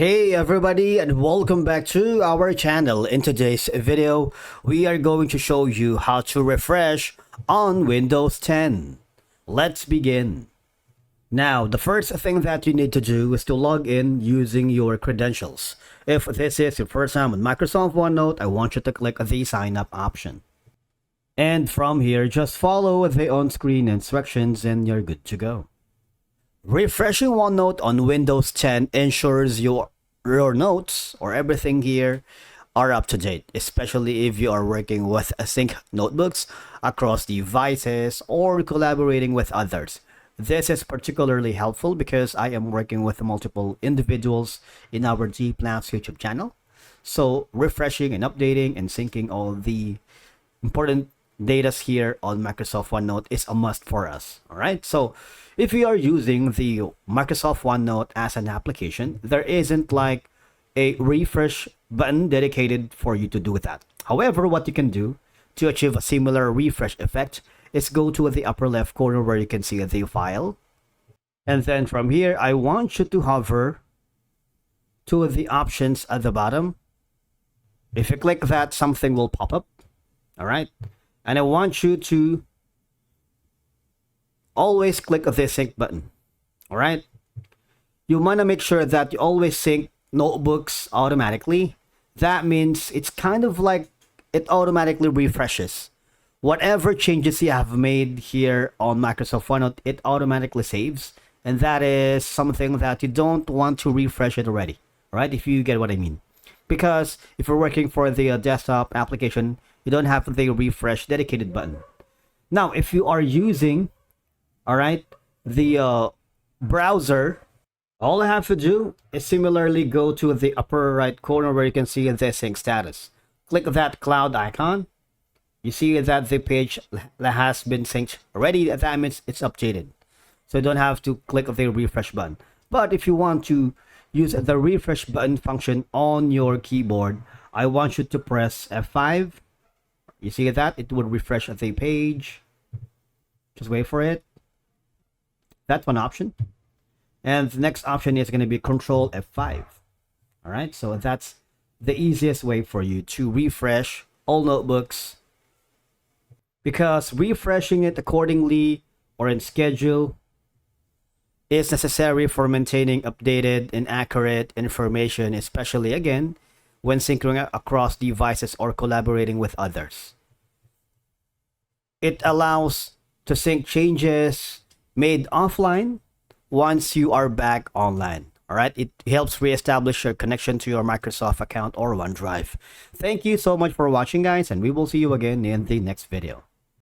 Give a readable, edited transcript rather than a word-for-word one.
Hey everybody, and welcome back to our channel. In today's video, we are going to show you how to refresh on Windows 10. Let's begin. Now, the first thing that you need to do is to log in using your credentials. If this is your first time with Microsoft OneNote, I want you to click the sign up option. And from here, just follow the on-screen instructions and you're good to go. Refreshing OneNote on Windows 10 ensures your notes or everything here are up to date, especially if you are working with async notebooks across devices or collaborating with others. This is particularly helpful because I am working with multiple individuals in our G Plus YouTube channel. So refreshing and updating and syncing all the important data here on Microsoft OneNote is a must for us. All right. So if you are using the Microsoft OneNote as an application, there isn't like a refresh button dedicated for you to do that. However, what you can do to achieve a similar refresh effect is go to the upper left corner where you can see the file. And then from here, I want you to hover to the options at the bottom. If you click that, something will pop up. All right. And I want you to always click the sync button. All right. You want to make sure that you always sync notebooks automatically. That means it's kind of like it automatically refreshes. Whatever changes you have made here on Microsoft OneNote, it automatically saves. And that is something that you don't want to refresh it already. Right? If you get what I mean. Because if you're working for the desktop application, you don't have the refresh dedicated button. Now, if you are using, all right, the browser, all I have to do is similarly go to the upper right corner where you can see the sync status. Click that cloud icon. You see that the page that has been synced already. That means it's updated. So you don't have to click the refresh button. But if you want to use the refresh button function on your keyboard, I want you to press F5. You see that? It will refresh the page. Just wait for it. That's one option. And the next option is going to be Control F5. All right, so that's the easiest way for you to refresh all notebooks, because refreshing it accordingly or in schedule is necessary for maintaining updated and accurate information, especially again when syncing across devices or collaborating with others. It allows to sync changes made offline once you are back online. All right, it helps reestablish your connection to your Microsoft account or OneDrive. Thank you so much for watching, guys, and we will see you again in the next video.